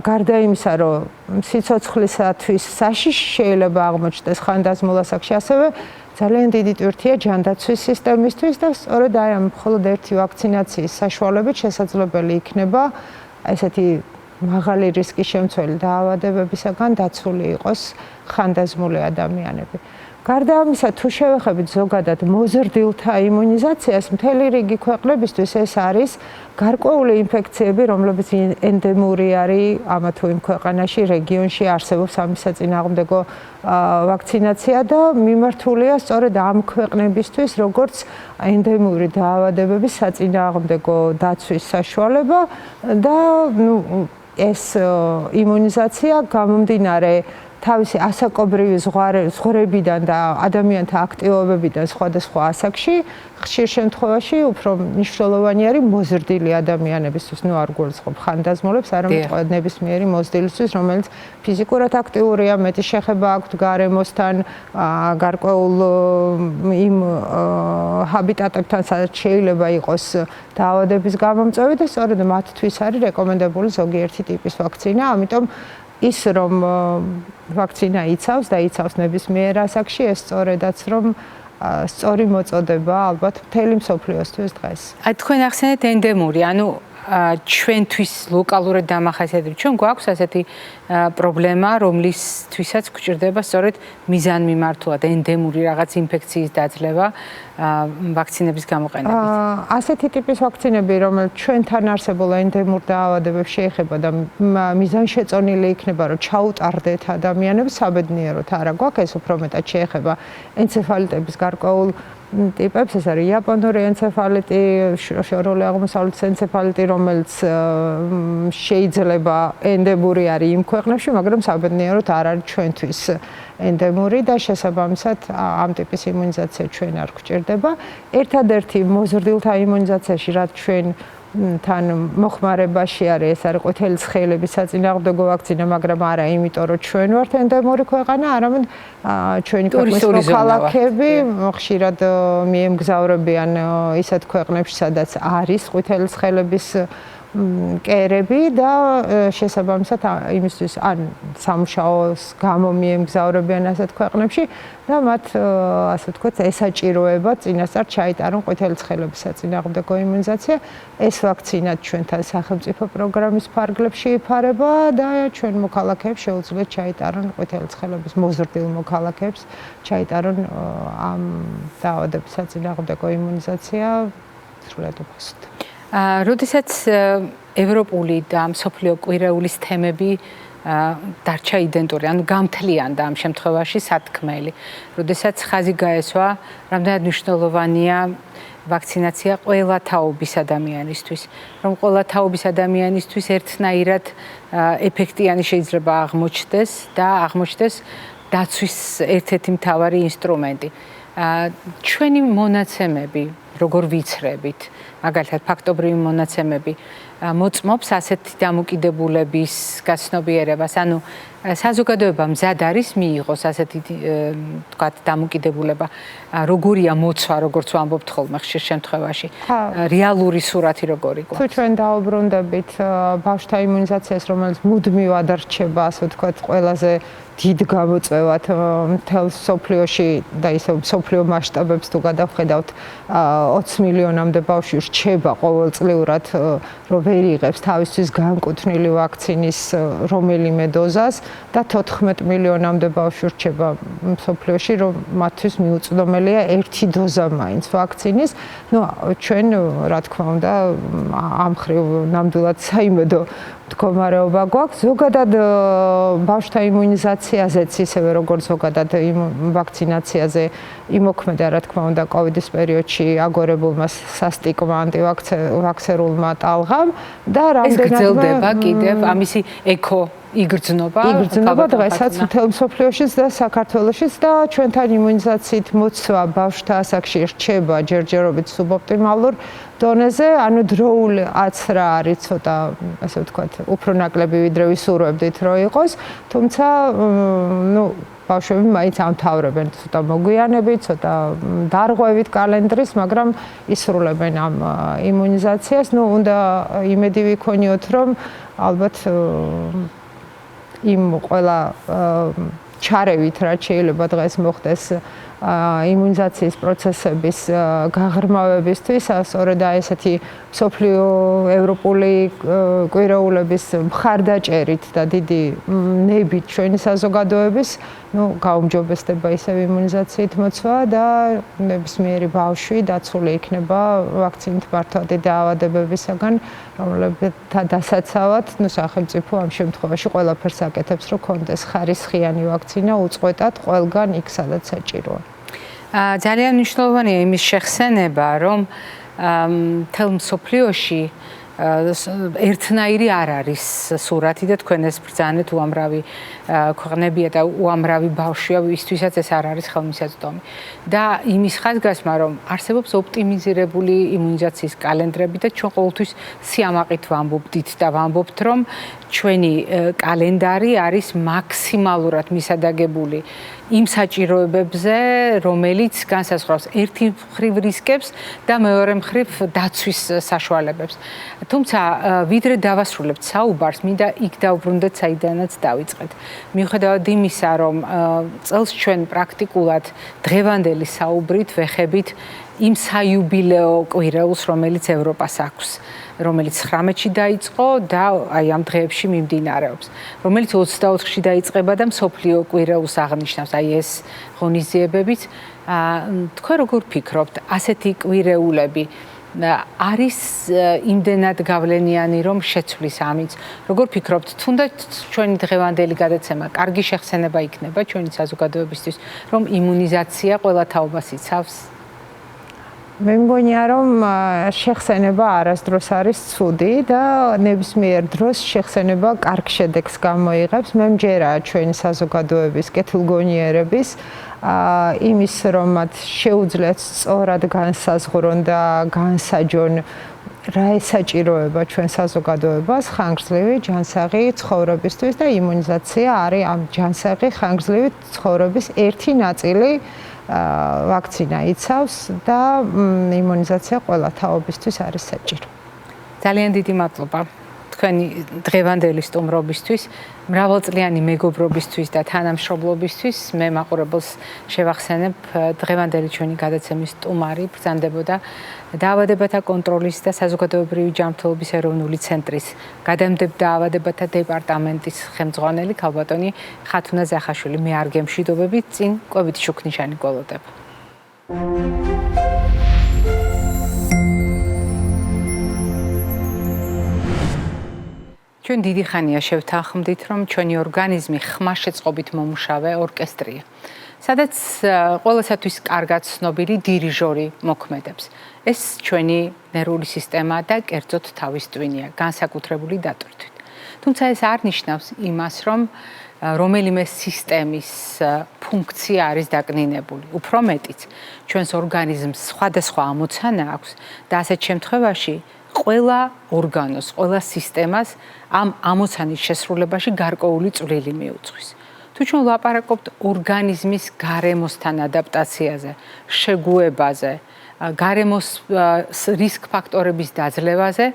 გარდა იმისა, რომ სიცოცხლისათვის საშიში შეიძლება აღმოჩნდეს ხანდაზმულ ასაკში, ასევე ძალიან დიდი ტვირთია ჯანდაცვის სისტემისთვის და სწორედ აი ამ მხოლოდ ერთი ვაქცინაციის საშუალებით შესაძლებელი იქნება ესეთი მაღალი რისკის შემცველი დაავადებებისაგან დაცული იყოს ხანდაზმული ადამიანები. გარდა ამისა, თუ შევეხებით ზოგადად მოზრდილთა იმუნიზაციას, მთელი რიგი ქვეყნებისთვის ეს არის გარკვეული ინფექციები, რომლებიც ენდემური არის ამა თუ იმ ქვეყანაში, რეგიონში არსებობს ამის საწინააღმდეგო ვაქცინაცია და მიმართულია სწორედ ამ ქვეყნებისთვის, როგორც ენდემური დაავადებების საწინააღმდეგო დაცვის საშუალება და ეს იმუნიზაცია გამომდინარე თავისი ასაკობრივი ზღვრებიდან და ადამიანთა აქტივობებიდან სხვადასხვა ასაკში, ხშირ შემთხვევაში უფრო მნიშვნელოვანი არის მოზრდილი ადამიანებისთვის, არ გულისხმობ ხანდაზმულებს, არამედ ნებისმიერი მოზრდილისთვის, რომელიც ფიზიკურად აქტიურია, მეტი შეხება აქვთ გარემოსთან, გარკვეულ იმ ჰაბიტატებთან, სადაც შეიძლება იყოს დაავადების გამომწვევი და სწორედ მათთვის არის რეკომენდებული ზოგიერთი ტიპის ვაქცინა, ამიტომ ის რომ ვაქცინა იცავს და იცავს ნებისმიერ ასაკში, ეს სწორედაც რომ სწორი მოწოდება ალბათ მთელი მსოფლიოსთვის დღეს. თქვენ ახსენეთ ენდემური, ანუ ჩვენთვის ლოკალურად დამახასიათებელი. ჩვენ გვაქვს ასეთი პრობლემა, რომლისთვისაც გვჭირდება სწორედ მიზანმიმართულად ენდემური რაღაც ინფექციის დაძლევა ვაქცინების გამოყენებით. ასეთი ტიპის ვაქცინები, რომელიც ჩვენთან არსებულ ენდემურ დაავადებებს შეეხება და მიზანშეწონილი იქნება, რომ ჩაუტარდეთ ადამიანებს, საბედნიეროდ არა გვაქვს, ეს უფრო მეტად შეეხება ენცეფალიტების გარკვეულ ტიპებს, ეს არის იაპონური ენცეფალიტი, შორეული აღმოსავლეთის ენცეფალიტი, რომელიც შეიძლება ენდემური არის იმ ქვეყნებში, მაგრამ საბედნიეროდ არ არის ჩვენთვის ენდემური და შესაბამისად ამ ტიპის იმუნიზაცია ჩვენ არ გვჭირდება. ერთადერთი მოზრდილთა იმუნიზაციაში, რაც ჩვენ თან მოხმარებაში არის, ეს არის ყვითელი ცხელების საწინააღმდეგო ვაქცინა, მაგრამ არა იმიტომ, რომ ჩვენ ვართ ენდემური ქვეყანა, არამედ ჩვენი ქვეყნის მოქალაქეები ხშირად მიემგზავრებიან ისეთ ქვეყნებში, სადაც არის ყვითელი ცხელების კერები და შესაბამისად იმისთვის ან სამუშაოს გამო მიემგზავრებიან ასეთ ქვეყნებში და მათ ასე ვთქვათ ესაჭიროება წინასწარ ჩაიტარონ ყვითელი ცხელების საწინააღმდეგო იმუნიზაცია. ეს ვაქცინა ჩვენთან სახელმწიფო პროგრამის ფარგლებში იფარება და ჩვენ მოქალაქეებს შეუძლიათ ჩაიტარონ ყვითელი ცხელების მოზრდილ მოქალაქეებს ჩაიტარონ ამ დაავადების საწინააღმდეგო იმუნიზაცია სრულად უფასოდ. როდესაც ევროპული და მსოფლიო კვირეულის თემები დარჩა იდენტური, ანუ გამთლიანდა ამ შემთხვევაში სათქმელი. როდესაც ხაზი გაესვა, რამდენად მნიშვნელოვანია ვაქცინაცია ყველა თაობის ადამიანისთვის, რომ ყველა თაობის ადამიანისთვის ერთნაირად ეფექტიანი შეიძლება აღმოჩნდეს და აღმოჩნდეს დაცვის ერთ-ერთი მთავარი ინსტრუმენტი. ჩვენი მონაცემები, როგორ ვიცრებით, მაგალითად ფაქტობრივი მონაცემები, მოწმობს ასეთი დამოკიდებულების გაცნობიერებას. ანუ საზოგადოება მზად არის მიიღოს ასეთი თქვათ დამოკიდებულება. როგორია მოცვა, როგორც ვამბობთ ხოლმე ხშირ შემთხვევაში. რეალური სურათი როგორი გვაქვს? თუ ჩვენ დაუბრუნდებით ბავშვთა იმუნიზაციას, რომელიც მუდმივად რჩება, ასე ვთქვათ, ყველაზე დიდ გამოწვევად მთელ სოფლიოში და ისე სოფლიო მასშტაბებს თუ გადავხედავთ 20 მილიონამდე ბავშვი რჩება ყოველწლიურად რომ ვერ იღებს თავისთვის განკუთვნილი ვაქცინის რომელიმე დოზას და 14 მილიონამდე ბავშვი რჩება სოფლიოში რომ მათთვის მიუწვდომელია ერთი დოზა მაინც ვაქცინის. ნუ ჩვენ რა თქმა უნდა ამ ხრივ ნამდვილად საიმედო მდგომარეობა გვაქვს. ზოგადად ბავშვთა იმუნიზაციაზეც ისევე როგორც ზოგადად ვაქცინაციაზე იმოქმედა რა თქმა უნდა კოვიდის პერიოდში აგორებულმა სასტიკმა ანტივაქსერულმა ტალღამ და რამდენადმე გრძელდება კიდევ ამისი იგრძნობა დღესაც მთელ მსოფლიოშიც და საქართველოშიც და ჩვენთან იმუნიზაციით მოცვა ბავშვთა ასაკში რჩება ჯერჯერობით სუბოპტიმალურ დონეზე, ანუ დროული აცრა არის ცოტა, ასე ვთქვათ, უფრო ნაკლები ვიდრე ვისურვებდით რომ იყოს, თუმცა ნუ ბავშვები მაინც ამთავრებენ ცოტა მოგვიანებით, ცოტა დარღვევით კალენდრის, მაგრამ ისრულებენ ამ იმუნიზაციას. ნუ უნდა იმედი ვიქონიოთ, რომ ალბათ იმ ყველა ჩარევით, რაც შეიძლება დღეს მოხდეს იმუნიზაციის პროცესების გაღრმავებისთვის, სწორედ ესეთი მსოფლიო ევროპული კვირეულების მხარდაჭერით და დიდი ნებით ჩვენი საზოგადოების, ნუ გაუმჯობესდება ისევ იმუნიზაციით მოცვა და ნებისმიერი ბავშვი დაცული იქნება ვაქცინით მართვადი დაავადებებისაგან, რომლებთან დასაცავად, ნუ სახელმწიფო ამ შემთხვევაში ყველაფერს აკეთებს, რომ კონდეს ხარისხიანი ვაქცინა უწყვეტად ყველგან იქ, სადაც საჭიროა. ძალიან მნიშვნელოვანია იმის შეხსენება, რომ მთელ მსოფლიოში ერთნაირი არ არის სურათი და თქვენ ეს ბრძანეთ უამრავი ქვეყნებია და უამრავი ბავშვია, ვისთვისაც ეს არ არის ხელმისაწვდომი. და იმის ხაზგასმა, რომ არსებობს ოპტიმიზირებული იმუნიზაციის კალენდრები და ჩვენ ყოველთვის სიამაყით ვამბობდით და ვამბობთ, რომ ჩვენი კალენდარი არის მაქსიმალურად მისადაგებული იმ საჭიროებებზე, რომელიც განსაზღვრავს ერთი მხრივ რისკებს და მეორე მხრივ დაცვის საშუალებებს. თუმცა ვიდრე დავასრულებთ საუბარს, მინდა იქ დავბრუნდეთ, საიდანაც დავიწყეთ. მიუხედავად იმისა, რომ წელს ჩვენ პრაქტიკულად დღევანდელი საუბრით ვეხებით იმ საიუბილეო კვირეულს, რომელიც ევროპას აქვს, რომელიც 19-ში დაიწყო და აი ამ დღეებში მიმდინარეობს, რომელიც 24-ში დაიწყება და მსოფლიო კვირეულს აღნიშნავს, აი ეს ღონისძიებებიც. თქვენ როგორ ფიქრობთ, ასეთი კვირეულები არის იმდენად გავლენიანი, რომ შეცვლის ამით? როგორ ფიქრობთ, თუნდაც ჩვენი დღევანდელი გადაცემა კარგი შეხსენება იქნება ჩვენი საზოგადოებისთვის, რომ იმუნიზაცია ყველა თაობას იცავს? მე მგონია, რომ შეხსენება არასდროს არის ცუდი და ნებისმიერ დროს შეხსენება კარგ შედეგს გამოიღებს. მე მჯერა ჩვენი საზოგადოების კეთილგონიერების იმის, რომ მათ შეუძლიათ სწორად განსაზღვრონ და განსაჯონ რა ესაჭიროება ჩვენ საზოგადოებას ხანგრძლივი ჯანსაღი ცხოვრებისთვის და იმუნიზაცია არის ამ ჯანსაღი ხანგრძლივი ცხოვრების ერთი ნაწილი. ვაქცინა იცავს და იმუნიზაცია ყველა თაობისთვის არის საჭირო. ძალიან დიდი მადლობა თქვენი დღევანდელი სტუმრობისთვის, მრავალწლიანი მეგობრობისთვის და თანამშრომლობისთვის. მე მაყურებელს შევახსენებ, დღევანდელი ჩვენი გადაცემის სტუმარი ბრძანდებოდა დაავადებათა კონტროლის და საზოგადოებრივი ჯანმრთელობის ეროვნული ცენტრის გადამდებთ დაავადებათა დეპარტამენტის ხელმძღვანელი ქალბატონი ხათუნა ზახაშვილი. მე არ გემშვიდობებით, წინ კვებით შუქნიშანი გველოდება. ჩვენ დიდი ხანია შევთანხმდით, რომ ჩვენი ორგანიზმი ხმაშეწყობით მომუშავე ორკესტრია, სადაც ყველასათვის კარგად ცნობილი დირიჟორი მოქმედებს. ეს ჩვენი ნერვული სისტემა და კერძოდ თავის ტვინია, განსაკუთრებული დატვირთვით. თუმცა ეს არ ნიშნავს იმას, რომ რომელიმე სისტემის ფუნქცია არის დაკნინებული. უფრო მეტიც, ჩვენს ორგანიზმს სხვადასხვა ამოცანა აქვს და ასეთ შემთხვევაში ყველა ორგანოს, ყველა სისტემას ამ ამოცანის შესრულებაში გარკვეული წვლილი მიუძღვის. თუ ჩვენ ვლაპარაკობთ ორგანიზმის გარემოსთან ადაპტაციაზე, შეგუებაზე, გარემოს რისკ ფაქტორების დაძლევაზე,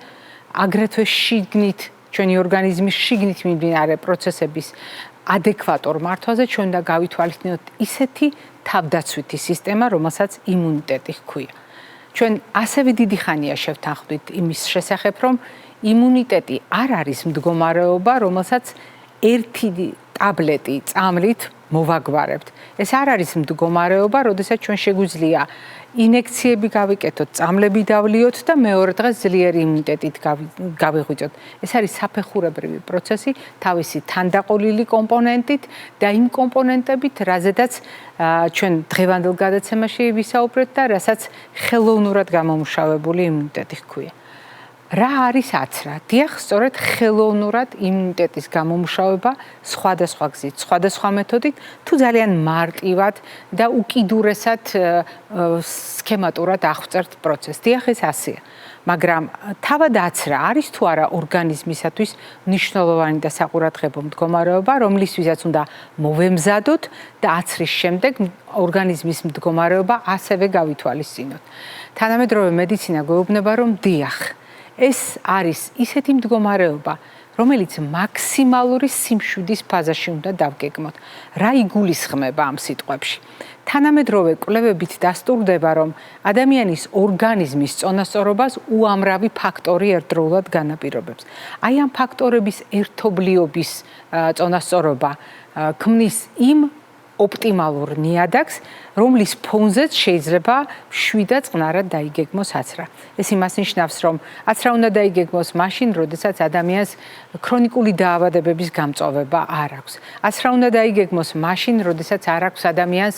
აგრეთვე შიგნით ჩვენი ორგანიზმის შიგნით მიმდინარე პროცესების ადეკვატურ მართვაზე ჩვენ უნდა გავითვალისწინოთ ისეთი თავდაცვითი სისტემა, რომელსაც იმუნიტეტი ჰქვია. ჩვენ ასევე დიდი ხანია შევთანხმდით იმის შესახებ, რომ იმუნიტეტი არ არის მდგომარეობა, რომელსაც ერთი ტაბლეტი წამლით მოვაგვარებთ. ეს არ არის მდგომარეობა, როდესაც ჩვენ შეგვიძლია ინექციები გავიკეთოთ, წამლები დავლიოთ და მეორე დღეს ძლიერი იმუნიტეტით გავიღვიძოთ. ეს არის საფეხურებრივი პროცესი, თავისი თანდაყოლილი კომპონენტით და იმ კომპონენტებით, რაზედაც ჩვენ დღევანდელ გადაცემაში ვისაუბრეთ და რასაც ხელოვნურად გამომუშავებული იმუნიტეტი ჰქვია. რა არის აცრა? დიახ, სწორედ ხელოვნურად იმუნიტეტის გამომუშავება სხვადასხვა გზით, სხვადასხვა მეთოდით, თუ ძალიან მარტივად და უკიდურესად სქემატურად აღწერთ პროცესს. დიახ, ეს ასეა. მაგრამ თავად აცრა არის თუ არა ორგანიზმისათვის მნიშვნელოვანი და საყურადღებო მდგომარეობა, რომლისთვისაც უნდა მოვემზადოთ და აცრის შემდეგ ორგანიზმის მდგომარეობა ასევე გავითვალისწინოთ. თანამედროვე მედიცინა გვეუბნება, რომ დიახ, ეს არის ისეთი მდგომარეობა, რომელიც მაქსიმალური სიმშვიდის ფაზაში უნდა დავგეგმოთ. რა იგულისხმება ამ სიტყვებში? თანამედროვე კვლევებით დასტურდება, რომ ადამიანის ორგანიზმის წონასწორობას უამრავი ფაქტორი ერთდროულად განაპირობებს. აი ამ ფაქტორების ერთობლიობის წონასწორობა ქმნის იმ ოპტიმალურ ნიადაგს, რომლის ფონზეც შეიძლება შვიდა წყნარად დაიგეგმოს აცრა. ეს იმას ნიშნავს, რომ აცრა უნდა დაიგეგმოს მაშინ, როდესაც ადამიანს ქრონიკული დაავადებების გამწვავება არ აქვს. აცრა უნდა დაიგეგმოს მაშინ, როდესაც არ აქვს ადამიანს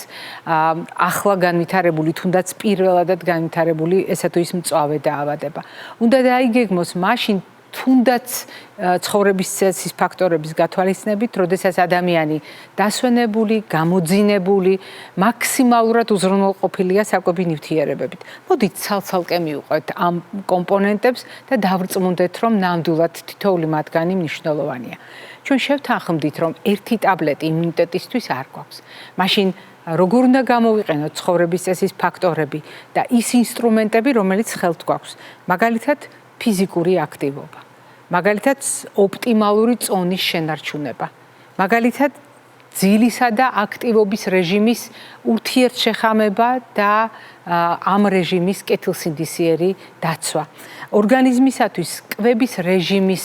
ახლა განვითარებული, თუნდაც პირველადად განვითარებული ესა თუ ის მწვავე დაავადება. უნდა დაიგეგმოს მაშინ, თუნდაც ცხოვრების წესის ფაქტორების გათვალისწინებით, როდესაც ადამიანი დასვენებული, გამოძინებული, მაქსიმალურად უზრუნველყოფილია საკვები ნივთიერებებით. მოდით ცალ-ცალკე მივყვეთ ამ კომპონენტებს და დავრწმუნდეთ, რომ ნამდვილად თითოეული მათგანი მნიშვნელოვანია. ჩვენ შევთანხმდით, რომ ერთი ტაბლეტი იმუნიტეტისთვის არ გვაქვს. მაშინ როგორ უნდა გამოვიყენოთ ცხოვრების წესის ფაქტორები და ის ინსტრუმენტები, რომელიც ხელთ გვაქვს. მაგალითად, ფიზიკური აქტივობა. მაგალითად, ოპტიმალური წონის შენარჩუნება. მაგალითად, ძილისა და აქტივობის რეჟიმის ურთიერთშეხამება და ამ რეჟიმის კეთილსინდისიერი დაცვა. ორგანიზმისათვის კვების რეჟიმის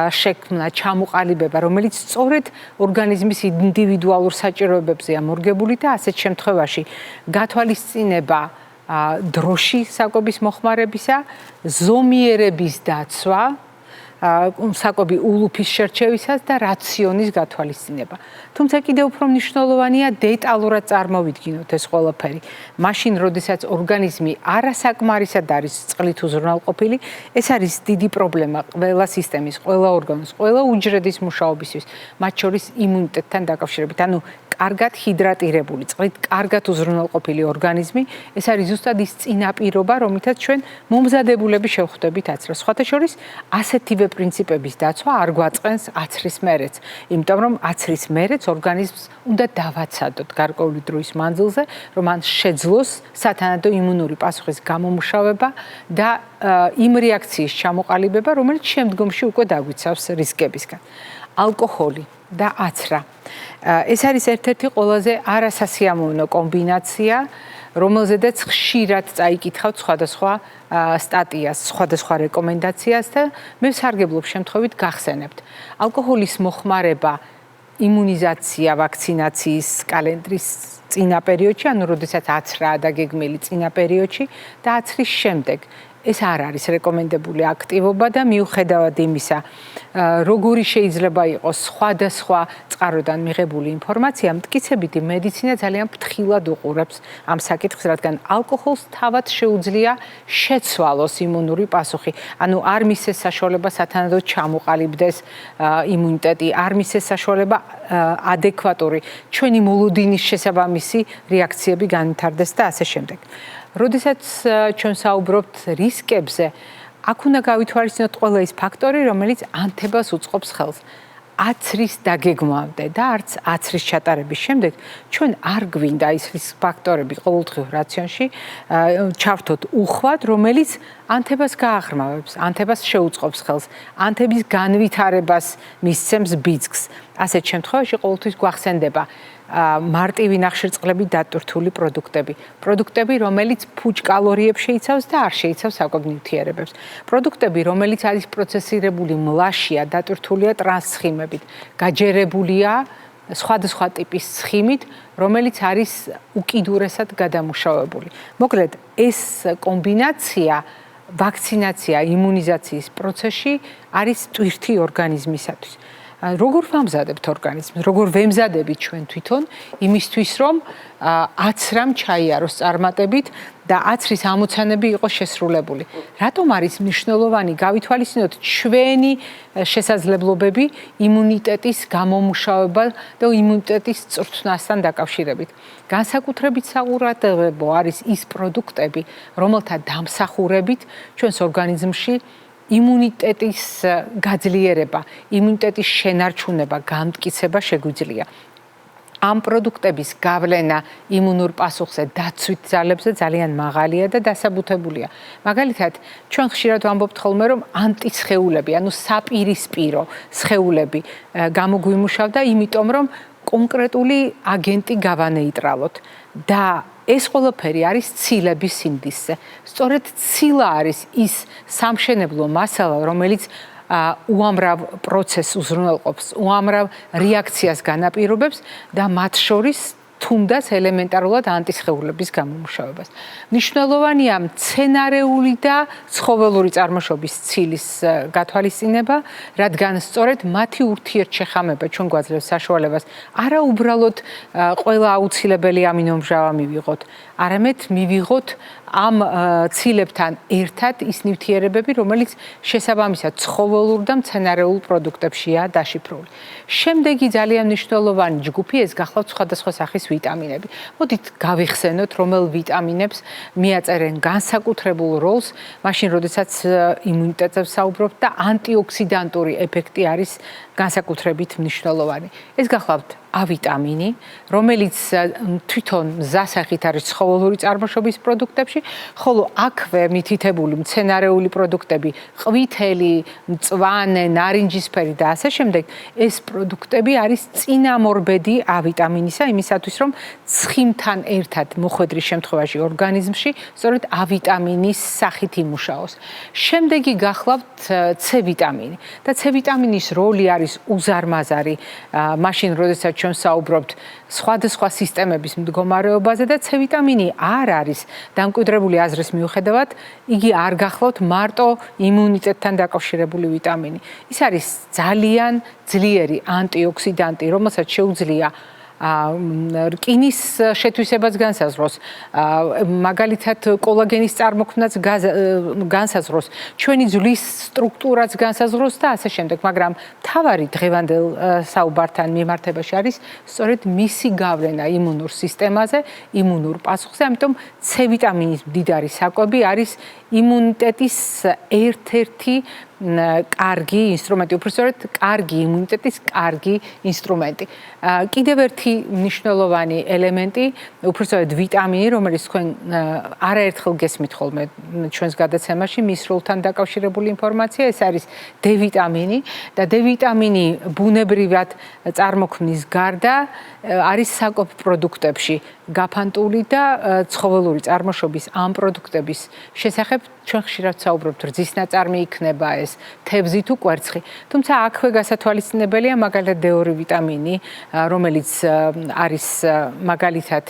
შექმნა, ჩამოყალიბება, რომელიც სწორედ ორგანიზმის ინდივიდუალურ საჭიროებებზეა მორგებული და ასეთ შემთხვევაში გათვალისწინება დროში საკვების მოხმარებისა, ზომიერების დაცვა, საკვები ულუფის შერჩევისას და რაციონის გათვალისწინება. თუმცა კიდევ უფრო მნიშვნელოვანია დეტალურად წარმოვიდგინოთ ეს ყველაფერი. მაშინ, როდესაც ორგანიზმი არასაკმარისად არის წყლით უზრუნველყოფილი, ეს არის დიდი პრობლემა ყველა სისტემის, ყველა ორგანოს, ყველა უჯრედის მუშაობისთვის, მათ შორის იმუნიტეტთან დაკავშირებით. ანუ კარგად ჰიდრატირებული, წყლით კარგად უზრუნველყოფილი ორგანიზმი, ეს არის ზუსტად ის წინაპირობა, რომლითაც ჩვენ მომზადებულები შევხვდებით აცრას. სხვათა შორის, ასეთივე პრინციპების დაცვა არ გვაწყენს აცრის მერეც, იმიტომ რომ აცრის მერეც ორგანიზმს უნდა დავაცადოთ გარკვეული დროის მანძილზე, რომ ან შეძლოს სათანადო იმუნური პასუხის გამომუშავება და იმ რეაქციის ჩამოყალიბება, რომელიც შემდგომში უკვე დაგვიცავს რისკებისგან. ალკოჰოლი და აცრა. ეს არის ერთ-ერთი ყველაზე არასასიამოვნო კომბინაცია, რომელზედაც ხშირად წაიკითხავთ სხვადასხვა სტატიას, სხვადასხვა რეკომენდაციას და მე ვსარგებლობ შემთხვევით გახსენებთ. ალკოჰოლის მოხმარება იმუნიზაცია, ვაქცინაციის კალენდრის წინა პერიოდში, ანუ როდესაც აცრაა დაგეგმილი წინა პერიოდში და აცრის შემდეგ. ეს არ არის რეკომენდებული აქტივობა და მიუხედავად იმისა, როგორი შეიძლება იყოს სხვადასხვა წყაროდან მიღებული ინფორმაცია, მტკიცებითი მედიცინა ძალიან ფრთხილად უყურებს ამ საკითხს, რადგან ალკოჰოლს თავად შეუძლია შეცვალოს იმუნური პასუხი. ანუ არ მისცეს საშუალება სათანადოდ ჩამოყალიბდეს იმუნიტეტი, არ მისცეს საშუალება ადეკვატური ჩვენი მოლოდინის შესაბამისი რეაქციები განვითარდეს და ასე შემდეგ. როდესაც ჩვენ საუბრობთ რისკებზე, აქ უნდა გავითვალისწინოთ ყველა ის ფაქტორი, რომელიც ანთებას უწყობს ხელს. აცრის დაგეგმვამდე და არც აცრის ჩატარების შემდეგ ჩვენ არ გვინდა ის ფაქტორები ყოველდღიურ რაციონში ჩავთოთ უხვად, რომელიც ანთებას გააღრმავებს, ანთებას შეუწყობს ხელს, ანთების განვითარებას მისცემს ბიძგს. ასეთ შემთხვევაში ყოველთვის გვახსენდება მარტივი ნახშირწყლებით დატვირთული პროდუქტები, რომელიც ფუჭ კალორიებს შეიცავს და არ შეიცავს საკვებ ნივთიერებებს. პროდუქტები, რომელიც არის პროცესირებული მლაშია, დატვირთულია ტრანსცხიმებით, გაჯერებულია სხვადასხვა ტიპის ცხიმით, რომელიც არის უკიდურესად გადამუშავებული. მოკლედ, ეს კომბინაცია ვაქცინაცია, იმუნიზაციის პროცესში არის ტვირთი ორგანიზმისათვის. როგორ ვამზადებთ ორგანიზმს, როგორ ვემზადებით ჩვენ თვითონ იმისთვის, რომ აცრამ ჩაიაროს წარმატებით და აცრის ამოცანები იყოს შესრულებული. რატომ არის მნიშვნელოვანი გავითვალისწინოთ ჩვენი შესაძლებლობები იმუნიტეტის გამომუშავება და იმუნიტეტის წვრთნასთან დაკავშირებით. განსაკუთრებით საყურადღებო არის ის პროდუქტები, რომელთა დამსახურებით ჩვენს ორგანიზმში იმუნიტეტის გაძლიერება, იმუნიტეტის შენარჩუნება, გამტკიცება შეგვიძლია. ამ პროდუქტების გავლენა იმუნურ პასუხზე დაცვით ძალებზე ძალიან მაღალია და დასაბუთებულია. მაგალითად, ჩვენ ხშირად ვამბობთ ხოლმე, რომ ანტისხეულები, ანუ საპირისპირო სხეულები გამოგვიმუშავდა, იმიტომ რომ კონკრეტული აგენტი გავანეიტრალოთ და ეს ყველაფერი არის ცილების სინდისზე. სწორედ ცილა არის ის სამშენებლო მასალა, რომელიც უამრავ პროცესს უზრუნველყოფს, უამრავ რეაქციას განაპირობებს და მათ შორის თუნდაც ელემენტარულად ანტისხეულების გამომუშავებას. მნიშვნელოვანია მცენარეული და ცხოველური წარმოშობის ცილის გათვალისწინება, რადგან სწორედ მათი ურთიერთშეხამება ჩვენ გვაძლევს საშუალებას არა უბრალოდ ყველა აუცილებელი ამინომჟავა მივიღოთ, არამედ მივიღოთ ამ ცილებთან ერთად ის ნივთიერებები, რომელიც შესაბამისად ცხოველურ და მცენარეულ პროდუქტებშია დაშიფრული. შემდეგი ძალიან მნიშვნელოვანი ჯგუფი ეს გახლავთ სხვადასხვა სახის ვიტამინები. მოდით გავიხსენოთ, რომელ ვიტამინებს მიაწერენ განსაკუთრებულ როლს, მაშინ, როდესაც იმუნიტეტზე ვსაუბრობთ და ანტიოქსიდანტური ეფექტი არის განსაკუთრებით მნიშვნელოვანი. ეს გახლავთ ავიტამინი, რომელიც თვითონ მზასახით არის ცხოველური წარმოშობის პროდუქტებში, ხოლო აქვე მითითებული მცენარეული პროდუქტები, ყვითელი, მწვანე, ნარინჯისფერი და ასე შემდეგ, ეს პროდუქტები არის წინამორბედი ავიტამინისა, იმისათვის, რომ ცხიმთან ერთად მოხვედრის შემთხვევაში ორგანიზმში სწორედ ავიტამინის სახით იმუშაოს. შემდეგი გახლავთ C ვიტამინი და C ვიტამინის როლი არის უზარმაზარი, მაშინ, როდესაც ჩვენ საუბრობთ სხვადასხვა სისტემების მდგომარეობაზე და C ვიტამინი არ არის დამკვიდრებული აზრის მიუხედავად, იგი არ გახლავთ მარტო იმუნიტეტთან დაკავშირებული ვიტამინი. ის არის ძალიან ძლიერი ანტიოქსიდანტი, რომელსაც შეუძლია რკინის შეთვისებას განსაზღვროს, მაგალითად კოლაგენის წარმოქმნას განსაზღვროს, ჩვენი ძვლის სტრუქტურას განსაზღვროს და ასე შემდეგ, მაგრამ მთავარი დღევანდელ საუბართან მიმართებაში არის სწორედ მისი გავლენა იმუნურ სისტემაზე, იმუნურ პასუხზე, ამიტომ C ვიტამინის მდიდარი საკვები არის იმუნიტეტის ერთ-ერთი კარგი ინსტრუმენტი, უბრალოდ კარგი იმუნიტეტის კარგი ინსტრუმენტი. კიდევ ერთი მნიშვნელოვანი ელემენტი, უბრალოდ ვიტამინი, რომელიც თქვენ არაერთხელ გესმით ხოლმე ჩვენს გადაცემაში, მის როლთან დაკავშირებული ინფორმაცია, ეს არის D ვიტამინი და D ვიტამინი ბუნებრივად წარმოქმნის გარდა არის საკვებ პროდუქტებში გაფანტული და ცხოველური წარმოშობის ამ პროდუქტების შესახებ ჩვენ ხშირად საუბრობთ, რძის ნაწარმი იქნება ეს, თევზი თუ კვერცხი. თუმცა აქვე გასათვალისწინებელია მაგალითად D2 ვიტამინი, რომელიც არის მაგალითად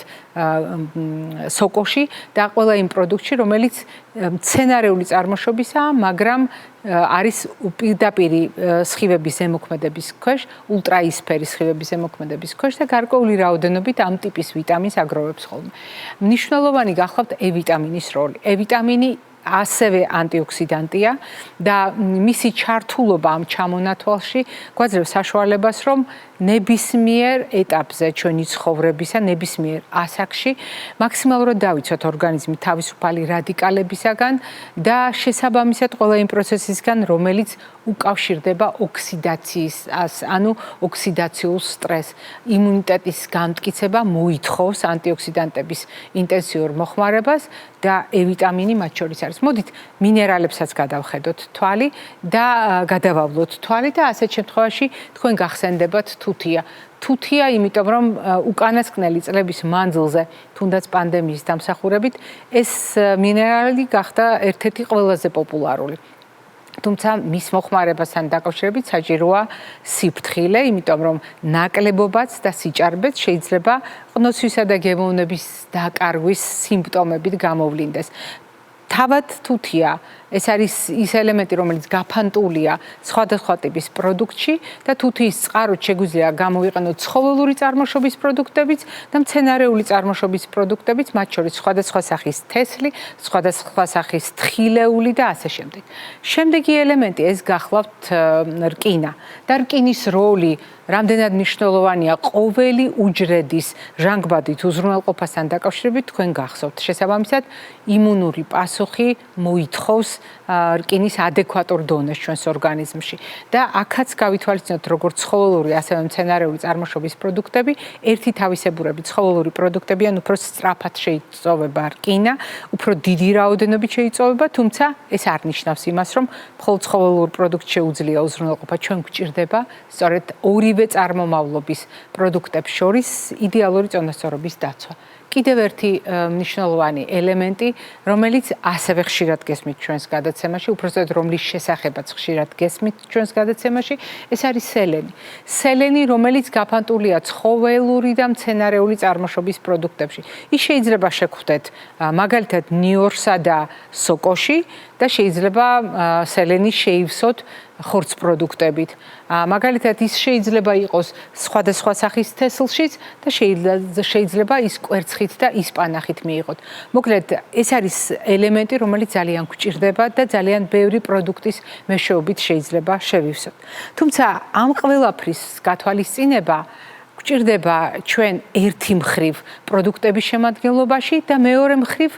სოკოში და ყველა იმ პროდუქტში, რომელიც მცენარეული წარმოშობისაა, მაგრამ არის პირდაპირი სხივების ზემოქმედების ქვეშ, ულტრაისფერი სხივების ზემოქმედების ქვეშ და გარკვეული რაოდენობით ამ ტიპის ვიტამინს აგროვებს ხოლმე. მნიშვნელოვანი გახლავთ E ვიტამინის როლი. E ვიტამინი ასევე ანტიოქსიდანტია და მისი ჩართულობა ამ ჩამონათვალში გვაძლევს საშუალებას, რომ ნებისმიერ ეტაპზე ჩვენი ცხოვრებისა, ნებისმიერ ასაკში მაქსიმალურად დავიცვათ ორგანიზმი თავისუფალი რადიკალებისაგან და შესაბამისად ყველა იმ პროცესისგან, რომელიც უკავშირდება ოქსიდაციის, ანუ ოქსიდაციულ სტრესს. იმუნიტეტის გამტკიცება მოითხოვს ანტიოქსიდანტების ინტენსიურ მოხმარებას და E-ვიტამინი მათ შორის არის. მოდით მინერალებსაც გადავხედოთ თვალი და გადავავლოთ თვალი და ასეთ შემთხვევაში თქვენ გახსენდებათ თუთია. თუთია, იმიტომ რომ უკანასკნელი წლების მანძილზე, თუნდაც პანდემიის დამსახურებით, ეს მინერალი გახდა ერთ-ერთი ყველაზე პოპულარული. თუმცა მის მოხმარებასთან დაკავშირებით საჭიროა სიფრთხილე, იმიტომ რომ ნაკლებობაც და სიჭარბეც შეიძლება ყნოსვისა და გემოვნების დაკარგვის სიმპტომებით გამოვლინდეს. თავად თუთია ეს არის ის ელემენტი, რომელიც გაფანტულია სხვადასხვა ტიპის პროდუქტში და თუთიის წყაროდ შეგვიძლია გამოვიყენოთ ცხოველური წარმოშობის პროდუქტებიც და მცენარეული წარმოშობის პროდუქტებიც, მათ შორის სხვადასხვა სახის თესლი, სხვადასხვა სახის თხილეული და ასე შემდეგ. შემდეგი ელემენტი ეს გახლავთ რკინა და რკინის როლი რამდენად მნიშვნელოვანია ყოველი უჯრედის ჟანგბადით უზრუნველყოფასთან დაკავშირებით თქვენ გახსოვთ. შესაბამისად, იმუნური პასუხი მოითხოვს რკინის ადეკვატურ დონეს ჩვენს ორგანიზმში და აქაც გავითვალისწინოთ როგორც ცხოველური, ასევე მცენარეული წარმოშობის პროდუქტები, ერთი თავისებურები ცხოველური პროდუქტებიან უფრო სწრაფად შეიწოვება რკინა, უფრო დიდი რაოდენობით შეიწოვება, თუმცა ეს არ ნიშნავს იმას, რომ მხოლოდ ცხოველურ პროდუქტს შეუძლია უზრუნველყოფა. ჩვენ გვჭირდება სწორედ ორივე წარმომავლობის პროდუქტებს შორის იდეალური წონასწორობის დაცვა. კიდევ ერთი მნიშვნელოვანი ელემენტი, რომელიც ასევე ხშირად გესმით ჩვენს გადაცემაში, უпростоოდ რომლის შესახებაც ხშირად გესმით ჩვენს გადაცემაში, ეს არის სელენი. სელენი, რომელიც გაფანტულია ცხოველური და მცენარეული წარმოშობის პროდუქტებში. ის შეიძლება შეგვხვდეთ მაგალითად ნიორსა და სოკოში და შეიძლება სელენი შეივსოთ ხორც პროდუქტებით. მაგალითად ის შეიძლება იყოს სხვადასხვა სახის თესლშიც და შეიძლება ის კვერცხით და ისპანახით მიიღოთ. მოკლედ, ეს არის ელემენტი, რომელიც ძალიან გვჭირდება და ძალიან ბევრი პროდუქტის მეშვეობით შეიძლება შევივსოთ. თუმცა ამ ყველაფრის გათვალისწინება გვჭირდება ჩვენ ერთი მხრივ პროდუქტების შემადგენლობაში და მეორე მხრივ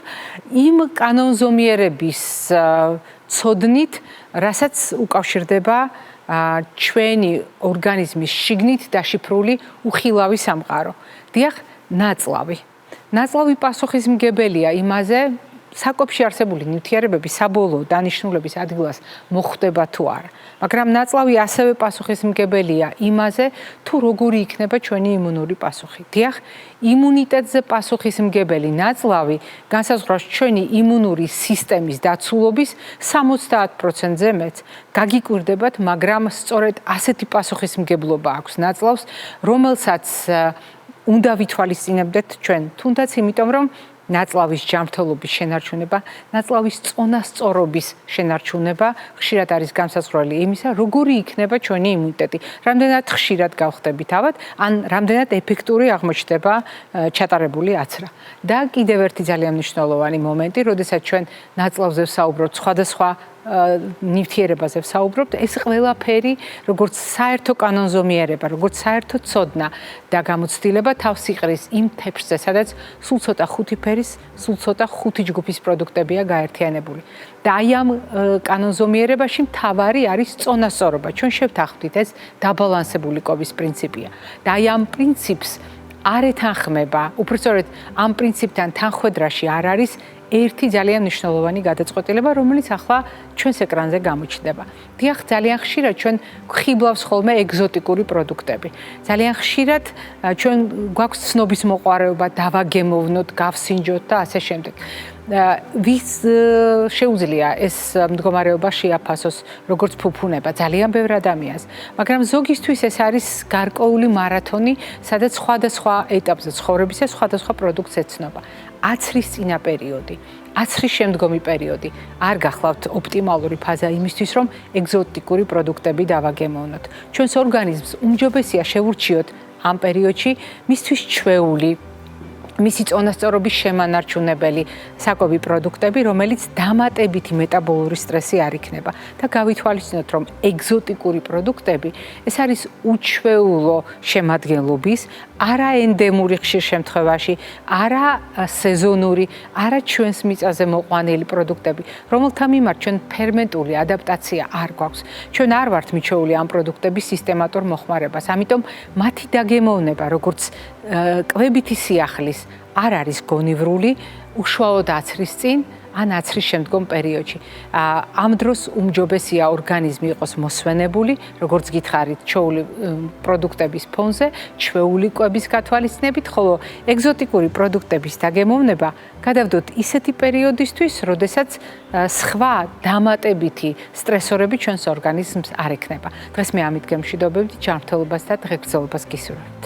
იმ კანონზომიერების ცოდნით, რასაც უკავშირდება ჩვენი ორგანიზმის შიგნით დაშიფრული უხილავი სამყარო. დიახ, ნაწლავი. ნაწლავი პასუხისმგებელია იმაზე, საკვებში არსებული ნივთიერებები საბოლოო დანიშნულების ადგილას მოხვდება თუ არა. მაგრამ ნაწლავი ასევე პასუხისმგებელია იმაზე, თუ როგორი იქნება ჩვენი იმუნური პასუხი. დიახ, იმუნიტეტზე პასუხისმგებელი ნაწლავი განსაზღვრავს ჩვენი იმუნური სისტემის დაცულობის 70%-ზე მეტ. გაგიკვირდებათ, მაგრამ სწორედ ასეთი პასუხისმგებლობა აქვს ნაწლავს, რომელსაც უნდა ვითვალისწინებდეთ ჩვენ, თუნდაც იმიტომ, რომ ნაწლავის ჯანმრთელობის შენარჩუნება, ნაწლავის წონასწორობის შენარჩუნება ხშირად არის განსაზღვრელი იმისა, როგორი იქნება ჩვენი იმუნიტეტი, რამდენად ხშირად გავხდებით ავად, ან რამდენად ეფექტური აღმოჩნდება ჩატარებული აცრა. და კიდევ ერთი ძალიან მნიშვნელოვანი მომენტი, როდესაც ჩვენ ნაწლავზე ვსაუბრობთ, სხვადასხვა ნივთიერებაზე ვსაუბრობთ, ეს ყველაფერი, როგორც საერთო კანონზომიერება, როგორც საერთო ცოდნა და გამოცდილება თავს იყრის იმ თეფშზე, სადაც სულ ცოტა ხუთი ფერის, სულ ცოტა ხუთი ჯგუფის პროდუქტებია გაერთიანებული. და აი ამ კანონზომიერებაში მთავარი არის წონასწორობა. ჩვენ შევთანხმდით, ეს დაბალანსებული ყოფის პრინციპია. და აი ამ პრინციპს არ ეთანხმება, უბრალოდ ამ პრინციპთან თანხვედრაში არ არის ერთი ძალიან მნიშვნელოვანი გადაწყვეტილება, რომელიც ახლა ჩვენს ეკრანზე გამოჩნდება. დიახ, ძალიან ხშირად ჩვენ ხიბლავს ხოლმე ეგზოტიკური პროდუქტები. ძალიან ხშირად ჩვენ გვაქვს ცნობის მოყვარეობა, დავაგემოვნოთ, გავსინჯოთ და ასე შემდეგ. ვის შეუძლია ეს მდგომარეობა შეაფასოს როგორც ფუფუნება ძალიან ბევრ ადამიანს, მაგრამ ზოგისთვის ეს არის გარკვეული მარათონი, სადაც სხვადასხვა ეტაპზე ცხოვრებისა სხვადასხვა პროდუქტს ეცნობა. აცრის წინა პერიოდი, აცრის შემდგომი პერიოდი არ გახლავთ ოპტიმალური ფაზა იმისთვის, რომ ეგზოტიკური პროდუქტები დავაგემოვნოთ. ჩვენს ორგანიზმს უმჯობესია შევურჩიოთ ამ პერიოდში მისთვის ჩვეული მისი წონასწორობის შემანარჩუნებელი საკვები პროდუქტები, რომელიც დამატებითი მეტაბოლური სტრესი არ იქნება. და გავითვალისწინოთ, რომ ეგზოტიკური პროდუქტები ეს არის უჩვეულო შემადგენლობის, არა ენდემური ხშირ შემთხვევაში, არა სეზონური, არა ჩვენს მიწაზე მოყვანილი პროდუქტები, რომელთა მიმართ ჩვენ ფერმენტული ადაპტაცია არ გვაქვს. ჩვენ არ ვართ მიჩვეული ამ პროდუქტების სისტემატურ მოხმარებას. ამიტომ მათი დაგემოვნება, როგორც კვებითი სიახლის არ არის გონივრული, უშუალოდ აცრის წინ ან აცრის შემდგომ პერიოდში. ამ დროს უმჯობესია ორგანიზმი იყოს მოსვენებული, როგორც გითხარით, ჩვეული პროდუქტების ფონზე, ჩვეული კვების გათვალისწინებით, ხოლო ეგზოტიკური პროდუქტების დაგემოვნება გადავდოთ ისეთი პერიოდისთვის, როდესაც სხვა დამატებითი სტრესორები ჩვენს ორგანიზმს არ ექნება. დღეს მე ამით გემშვიდობებით, ჯანმრთელობას და დღესგრძელობას გისურვებთ.